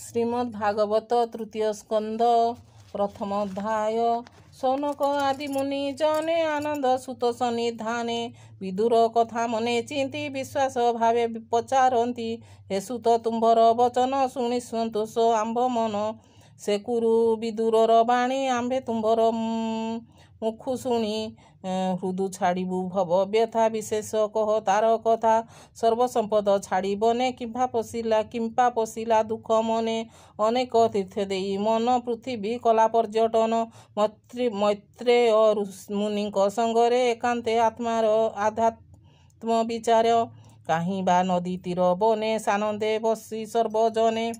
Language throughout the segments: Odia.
श्रीमद्भागवत तृतीय स्कंद प्रथम अध्याय। सौनक आदि मुनि जने आनंद सुत सन्निधाने विदुर कथा मने चिंती विश्वास भावे पचारती। हे सुत तुम्भर वचन शुणी सन्तोष आंभ मन से कुरु विदुरर बाणी आंबे तुम्भर मुखु शुणी हृदु छाड़बू भव व्यथा विशेष कह तार कथा सर्वसंपद छाड़ी बने किंपा पशिला दुख मने अनेक तीर्थ देई मन पृथ्वी कला पर्यटन मैत्रेय मुनि संगरे एकांते आत्मार आध्यात्म विचार कहीं बा नदी तीर बने सानंदे बसी सर्वजने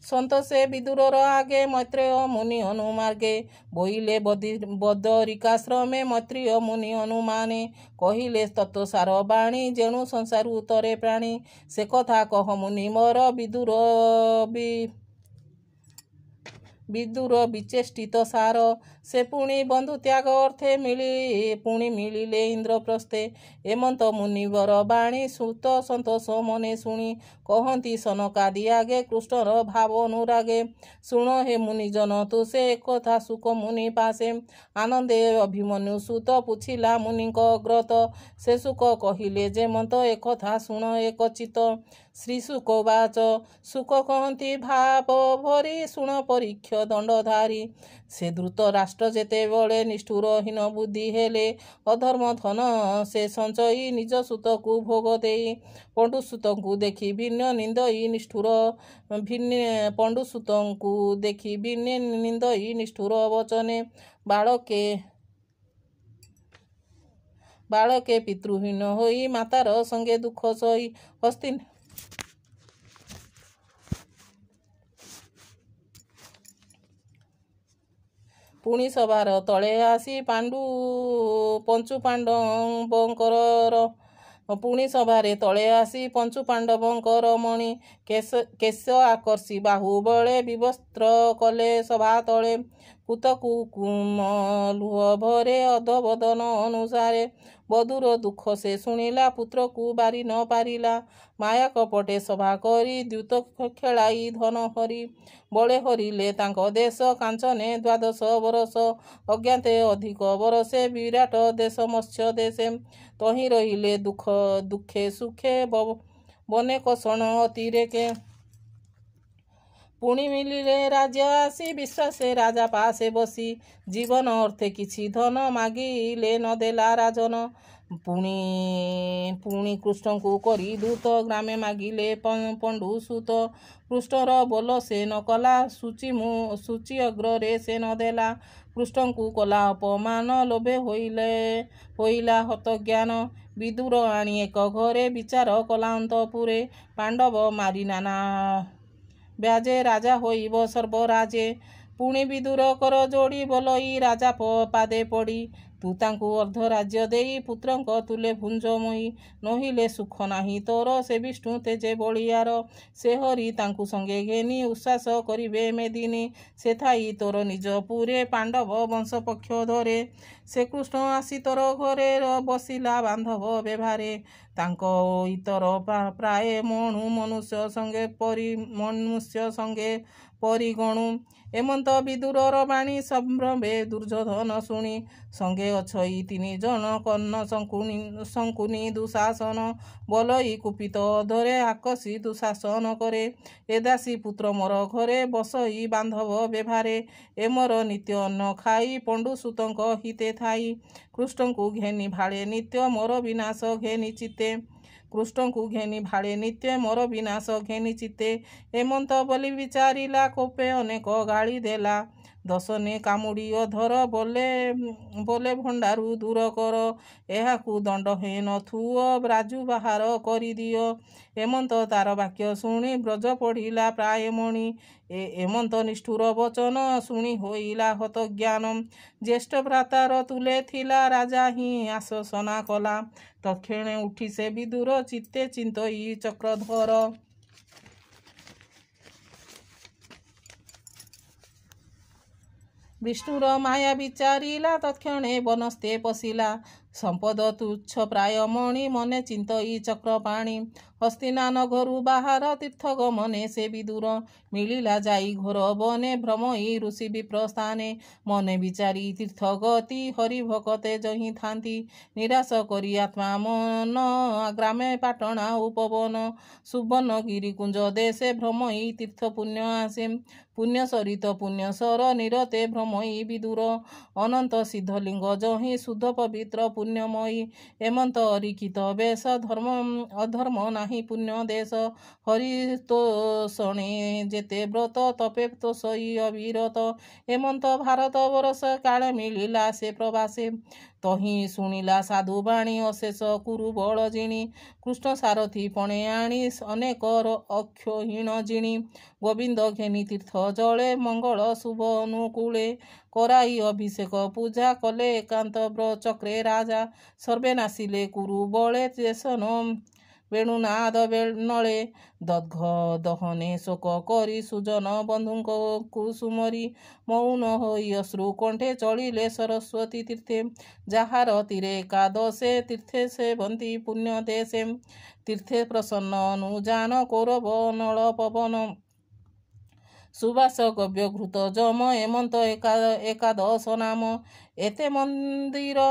सन्तोषे विदुरर आगे मैत्रेय मुनि अनुमार्गे बोइले बदरिकाश्रमे मैत्रेय मुनि अनुमाने कहिले तत्वसार बाणी जेणु संसार उतरे प्राणी से कथा कह मुनि मोर विदुर विचेष्टित सार से पुणी बंधु त्याग अर्थे पुणी मिलिले इंद्रप्रस्थे एमंत मुनिवर बाणी सुत सन्तोष मने शुणी कहती सनकादि आगे कृष्णर भाव अनुरागे शुण हे मुनिजन तु से एकथा सुख मुनि पासे आनंदे अभिमन्यु सुत पुछिला मुनि ग्रत से सुख कहिले जेमंत एकथा शुण एकचित श्री सुख वाच सुख कहती भाव भरी शुण परीक्ष दंडधारी से द्रुत राष्ट्र जेते बड़े निष्ठुरहीन बुद्धि हेले अधर्म धन से संचयी निज सुत को भोग देई पंडुसुत को देखी भिन्न निंदई निष्ठुर पंडुसुत को देखी भिन्न निंदई निष्ठुर वचने बालके पितृहीन होई मातार संगे दुख सही हस्तिन पुणी सभार तले आसी पंचु पांडवंकर पुणी सभारे तले आसी पंचु पांडवंकर मणि केश आकर्षी बाहु बले विवस्त्र कले सभा तले पुतकु कुम लुह भरे अधबदन अनुसारे बधुर दुख से शुणिला पुत्र को बारी न पारिला माया कपटे सभा करी द्युत खेलाई धन हरि बड़े हरिले तांको देश कांचने 12 बरस अज्ञाते अधिक बरसे विराट देश मत्स्य देशे तही रहिले दुखे सुखे बने कषण अतिरेके पुणी मिलिले राज्य आसी विश्वासे राजा पासे बसी जीवन अर्थे किछि धन मागिले न देला राजन पुणी कृष्ण को करी दूत ग्रामे मागिले पंडु सुत कृष्णर बोल से न कला सूची अग्रे से न देला कृष्ण को कला अपमान लोभे होइला हत ज्ञान विदुर आणी एक घरे विचार कला अंतपुरे पांडव मारी नाना ब्याजे राजा होइब सर्वराजे पुणी विदुर कर जोड़ी बोलई राजा पादे पड़ी तू तांकु अर्ध राज्य देई पुत्रंक तुले भुंजमयी नहिले सुख नाही तोर से विष्णु तेजे बलियार से हरि तांकु संगे घेनी उश्वास करिबे मेदिनी से थाई तोर निज पुरे पांडव वंश पक्ष धरे से कृष्ण आसी तोर घरे बसिला बांधव व्यवहारे तांको इतर प्राय मनुष्य संगे परिगणु एमंत विदुरर बाणी संभ्रमे दुर्योधन शुणी संगे अछई 3 जन कर्ण शंकुनी दुशासन बलई कुपित धरे आकसी दुशासन करे एदासी पुत्र मोर घरे बसई बांधव व्यवहारे एमर नित्य अन्न खाई पंडुसुतंक हिते थाई कृष्ण को घेनी भाड़े नित्य मोर विनाश घेनी चित्ते कृष्ण को घेनी भाड़े नित्य मोर विनाश घेनी चित्ते एमंत बोली विचारिला कोपे अनेक गाड़ी देला दशने कामुड़ी अधर बोले भंडारू दूर कर एहाकू दंड हे नथुओ राजू बाहर करी दियो एमंत तार वाक्य शुणी ब्रज पढ़िला प्राय मणि एमंत निष्ठुर वचन शुणी होइला हत ज्ञान ज्येष्ठ भ्रातार तुले थिला राजा ही आश्वासना कला तत्क्षणे उठी से विदुर चित्ते चिंतई चक्रधर विष्णुर माया विचारिला तत्क्षणे वनस्ते पशिला ସମ୍ପଦ ତୁଚ୍ଛ ପ୍ରାୟ ମଣି ମନେ ଚିନ୍ତଇ ଚକ୍ରପାଣି ହସ୍ତିନାନ ଘରୁ ବାହାର ତୀର୍ଥ ଗମନେ ସେ ବିଦୁର ମିଳିଲା ଯାଇ ଘୋର ବନେ ଭ୍ରମଇ ଋଷି ବିପ୍ରସ୍ଥାନେ ମନେ ବିଚାରି ତୀର୍ଥ ଗତି ହରି ଭକତେ ଜହିଁ ଥାନ୍ତି ନିରାଶ କରି ଆତ୍ମା ମନ ଗ୍ରାମେ ପାଟଣା ଉପବନ ସୁବର୍ଣ୍ଣ ଗିରି କୁଞ୍ଜ ଦେଶେ ଭ୍ରମଇ ତୀର୍ଥ ପୁଣ୍ୟ ଆସେ ପୁଣ୍ୟ ସରିତ ପୁଣ୍ୟ ସର ନିରତେ ଭ୍ରମଇ ବିଦୁର ଅନନ୍ତ ସିଦ୍ଧଲିଙ୍ଗ ଜହିଁ ଶୁଦ୍ଧ ପବିତ୍ର ପୁଣ୍ୟମୟୀ ଏମନ୍ତ ଅରିଖିତ ବେଶ ଧର୍ମ ଅଧର୍ମ ନାହିଁ ପୁଣ୍ୟ ଦେଶ ହରି ତୋଷଣେ ଯେତେ ବ୍ରତ ତପେ ତୋଷଇ ଅବିରତ ଏମନ୍ତ ଭାରତ ବରଷ କାଳେ ମିଳିଲା ସେ ପ୍ରବାସେ ତହିଁ ଶୁଣିଲା ସାଧୁ ବାଣୀ ଅଶେଷ କୁରୁ ବଳ ଜିଣି କୃଷ୍ଣ ସାରଥି ପଣେ ଆଣି ଅନେକ ଅକ୍ଷହୀଣ ଜିଣି ଗୋବିନ୍ଦ ଘେନି ତୀର୍ଥ ଜଳେ ମଙ୍ଗଳ ଶୁଭ ଅନୁକୂଳେ କରାଇ ଅଭିଷେକ ପୂଜା କଲେ ଏକାନ୍ତ ଚକ୍ରେ ରାଜା ସର୍ବେ ନାସିଲେ କୁରୁ ବଳେ ଦେଶନ ବେଣୁନାଦ ନଳେ ଦଗ୍ଧ ଦହନେ ଶୋକ କରି ସୁଜନ ବନ୍ଧୁଙ୍କ କୁସୁମରି ମୌନ ହୋଇ ଅଶ୍ରୁ କଣ୍ଠେ ଚଳିଲେ ସରସ୍ୱତୀ ତୀର୍ଥେ ଯାହାର ତୀରେ ଏକାଦଶେ ତୀର୍ଥେ ସେବନ୍ତି ପୁଣ୍ୟ ଦେଶେ ତୀର୍ଥେ ପ୍ରସନ୍ନ ଅନୁଯାନ କୌରବ ନଳ ପବନ ସୁବାସ ଗବ୍ୟ ଘୃତ ଯମ ଏମନ୍ତ ଏକାଦଶ ନାମ ଏତେ ମନ୍ଦିର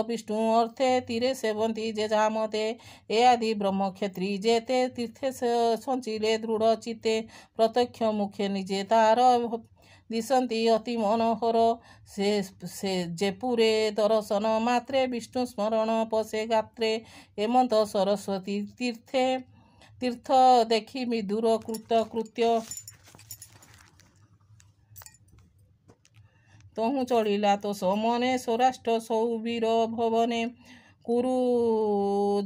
ବିଷ୍ଣୁ ଅର୍ଥେ ତୀରେ ସେବନ୍ତି ଯେ ଯାମତେ ଏ ଆଦି ବ୍ରହ୍ମକ୍ଷେତ୍ରୀ ଯେତେ ତୀର୍ଥେ ସଞ୍ଚିଲେ ଦୃଢ଼ ଚିତ୍ତେ ପ୍ରତ୍ୟକ୍ଷ ମୁଖେ ନିଜେ ତାର ଦିଶନ୍ତି ଅତି ମନୋହର ସେ ଯେପୁରେ ଦର୍ଶନ ମାତ୍ରେ ବିଷ୍ଣୁ ସ୍ମରଣ ପଶେ ଗାତ୍ରେ ଏମନ୍ତ ସରସ୍ୱତୀ ତୀର୍ଥ ଦେଖି ବିଦୁର କୃତ୍ୟ ତହୁଁ ଚଳିଲା ତ ସମନେ ସୌରାଷ୍ଟ୍ର ସୌବୀର ଭବନେ କୁରୁ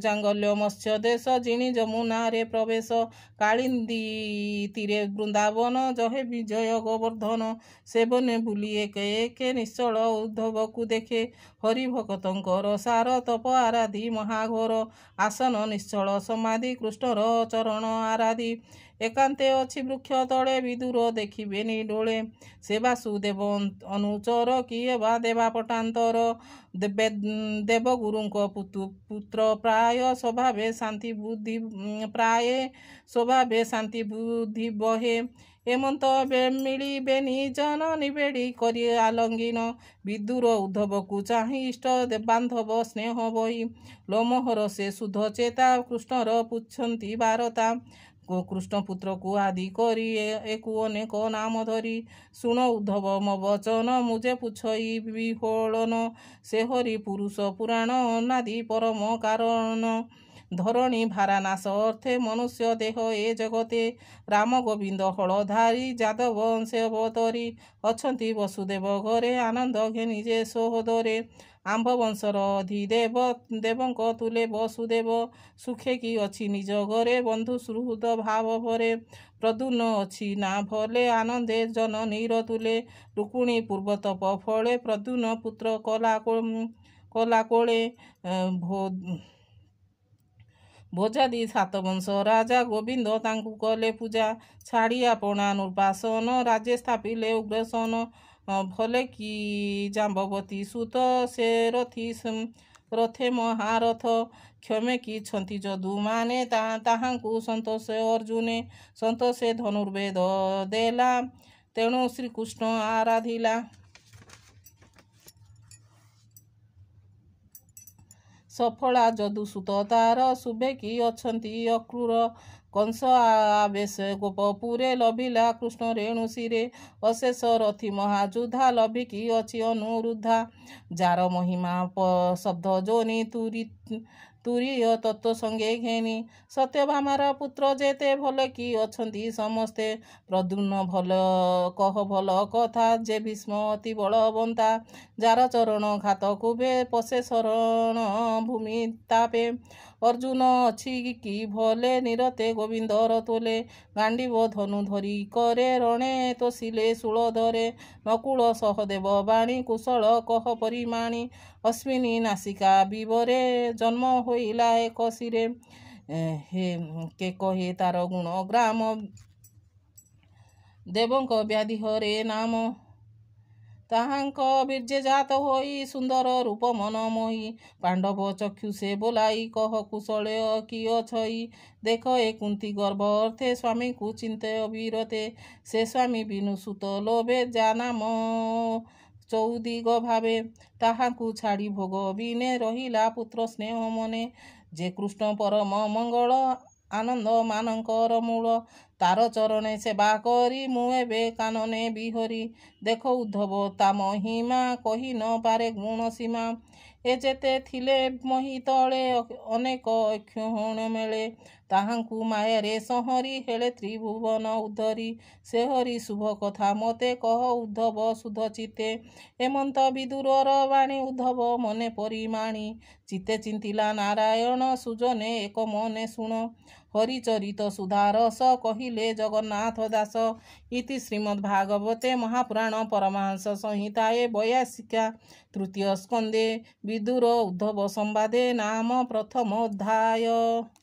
ଜାଙ୍ଗଲ୍ୟ ମତ୍ସ୍ୟ ଦେଶ ଜିଣି ଯମୁନାରେ ପ୍ରବେଶ କାଳିନ୍ଦୀ ତୀରେ ବୃନ୍ଦାବନ ଜହେ ବିଜୟ ଗୋବର୍ଦ୍ଧନ ସେବନେ ବୁଲି ଏକେ ଏକେ ନିଶ୍ଚଳ ଉଦ୍ଧବକୁ ଦେଖେ ହରିଭକତଙ୍କର ସାର ତପ ଆରାଧି ମହାଘୋର ଆସନ ନିଶ୍ଚଳ ସମାଧି କୃଷ୍ଣର ଚରଣ ଆରାଧି ଏକାନ୍ତେ ଅଛି ବୃକ୍ଷ ତଳେ ବିଦୁର ଦେଖିବେ ନିଡୋଳେ ସେ ବାସୁଦେବ ଅନୁଚର କିଏ ବା ଦେବା ପଟାନ୍ତର ଦେବଗୁରୁଙ୍କ ପୁତ୍ର ପ୍ରାୟ ସ୍ୱଭାବେ ଶାନ୍ତି ବୁଦ୍ଧି ବହେ ଏମନ୍ତ ମିଳିବେନି ଜନ ନିବେଡ଼ି କରି ଆଲଙ୍ଗିନ ବିଦୁର ଉଦ୍ଧବକୁ ଚାହିଁ ଇଷ୍ଟ ବାନ୍ଧବ ସ୍ନେହ ବହି ଲୋମହର ସେ ଶୁଦ୍ଧ ଚେତା କୃଷ୍ଣର ପୁଛନ୍ତି ବାରତା କୃଷ୍ଣପୁତ୍ରକୁ ଆଦି କରି ଏକୁ ଅନେକ ନାମ ଧରି ଶୁଣ ଉଦ୍ଧବ ମୋ ବଚନ ମୁଜେ ପୁଛଇ ବିହୋଳନ ସେ ହରି ପୁରୁଷ ପୁରାଣ ଅନାଦି ପରମ କାରଣ ଧରଣୀ ଭାରାନାଶ ଅର୍ଥେ ମନୁଷ୍ୟ ଦେହ ଏ ଜଗତେ ରାମ ଗୋବିନ୍ଦ ହଳଧାରୀ ଯାଦବ ଅଂଶ ଅବତରୀ ଅଛନ୍ତି ବସୁଦେବ ଘରେ ଆନନ୍ଦ ଘେନି ଯେ ସୋହଦରେ ଆମ୍ଭ ବଂଶର ଅଧିଦେବ ଦେବଙ୍କ ତୁଲେ ବସୁଦେବ ସୁଖେ କି ଅଛି ନିଜ ଘରେ ବନ୍ଧୁ ସୁହୃଦ ଭାବ ଭରେ ପ୍ରଦ୍ୟୁମ୍ନ ଅଛି ନା ଭଲେ ଆନନ୍ଦେ ଜନନୀର ତୁଲେ ରୁକ୍ମିଣୀ ପୂର୍ବତପ ଫଳେ ପ୍ରଦ୍ୟୁମ୍ନ ପୁତ୍ର କଲା କୋଳେ ଭୋଜାଦି ସାତ ବଂଶ ରାଜା ଗୋବିନ୍ଦ ତାଙ୍କୁ କଲେ ପୂଜା ଛାଡ଼ି ଆପଣା ନୃପାସନ ରାଜେ ସ୍ଥାପିଲେ ଉଗ୍ରସନ ଭଲେ କି ଜାମ୍ବବତୀ ସୁତ ସେ ରଥେ ମହାରଥ କ୍ଷମେ କି ଛନ୍ତି ଯଦୁମାନେ ତାହାଙ୍କୁ ସନ୍ତୋଷେ ଅର୍ଜୁନେ ସନ୍ତୋଷେ ଧନୁର୍ବେଦ ଦେଲା ତେଣୁ ଶ୍ରୀକୃଷ୍ଣ ଆରାଧିଲା ସଫଳା ଯଦୁସୁତ ତାର ଶୁଭେ କି ଅଛନ୍ତି ଅକ୍ରୂର କଂସ ଆବେଶ ଗୋପପୁରେ ଲଭିଲା କୃଷ୍ଣ ରେଣୁ ଶିରେ ଅଶେଷ ରଥି ମହାଯୁଧା ଲଭିକି ଅଛି ଅନୁରୁଦ୍ଧା ଯାର ମହିମା ଶବ୍ଦ ଯୋନି ତୁରୀୟ ତତ୍ତ୍ୱ ସଙ୍ଗେ ଘେନି ସତ୍ୟଭାମାର ପୁତ୍ର ଯେତେ ଭଲ କି ଅଛନ୍ତି ସମସ୍ତେ ପ୍ରଦ୍ୟୁମ୍ନ ଭଲ କହ ଭଲ କଥା ଯେ ଭୀଷ୍ମ ଅତି ବଳବନ୍ତା ଯାର ଚରଣ ଘାତ କୁବେ ପଶେ ଶରଣ ଭୂମି ତାପେ ଅର୍ଜୁନ ଅଛି କି ଭଲେ ନିରତେ ଗୋବିନ୍ଦର ତୋଲେ ଗାଣ୍ଡିବ ଧନୁ ଧରି କରେ ରଣେ ତୋଷିଲେ ଶୂଳ ଧରେ ନକୁଳ ସହଦେବ ବାଣୀ କୁଶଳ କହ ପରିମାଣୀ ଅଶ୍ବିନୀ ନାସିକା ବିବରେ ଜନ୍ମ ହୋଇଲା ଏକ ଶିରେ କେ କହେ ତାର ଗୁଣ ଗ୍ରାମ ଦେବଙ୍କ ବ୍ୟାଧି ହରେ ନାମ ତାହାଙ୍କ ବୀର୍ଯ୍ୟ ଜାତ ହୋଇ ସୁନ୍ଦର ରୂପ ମନ ମୋହି ପାଣ୍ଡବ ଚକ୍ଷୁ ସେ ବୋଲାଇ କହ କୁଶଳେ କି ଅଛଇ ଦେଖ ଏ କୁନ୍ତି ଗର୍ଭ ଅର୍ଥେ ସ୍ୱାମୀଙ୍କୁ ଚିନ୍ତେ ଅବିରତେ ସେ ସ୍ୱାମୀ ବିନୁ ସୁତ ଲୋଭେ ଜାନାମ ଚୌଦିଗ ଭାବେ ତାହାଙ୍କୁ ଛାଡ଼ି ଭୋଗ ବିନେ ରହିଲା ପୁତ୍ର ସ୍ନେହ ମନେ ଯେ କୃଷ୍ଣ ପରମ ମଙ୍ଗଳ ଆନନ୍ଦ ମାନଙ୍କର ମୂଳ ତାର ଚରଣେ ସେବା କରି ମୁଁ ଏବେ କାନନେ ବିହରି ଦେଖ ଉଦ୍ଧବ ତା ମହିମା କହି ନ ପାରେ ଗୁଣ ସୀମା ଏ ଯେତେ ଥିଲେ ମହି ତଳେ ଅନେକ ଅକ୍ଷଣ ମେଳେ ତାହାଙ୍କୁ ମାୟାରେ ସଂହରି ହେଳେ ତ୍ରିଭୁବନ ଉଦ୍ଧରି ସେ ହରି ଶୁଭ କଥା ମୋତେ କହ ଉଦ୍ଧବ ସୁଧ ଚିତେ ଏମନ୍ତ ବିଦୁରର ବାଣୀ ଉଦ୍ଧବ ମନେ ପରିମାଣି ଚିତେ ଚିନ୍ତିଲା ନାରାୟଣ ସୁଜନେ ଏକ ମନେ ଶୁଣ ହରିଚରିତ ସୁଧାରସ କହିଲେ ଜଗନ୍ନାଥ ଦାସ ଇତି ଶ୍ରୀମଦ୍ଭାଗବତେ ମହାପୁରାଣ ପରମହଂସ ସଂହିତାଏ ବୟାସିକା ତୃତୀୟ ସ୍କନ୍ଧେ ବିଦୁର ଉଦ୍ଧବ ସମ୍ବାଦେ ନାମ ପ୍ରଥମ ଅଧ୍ୟାୟ।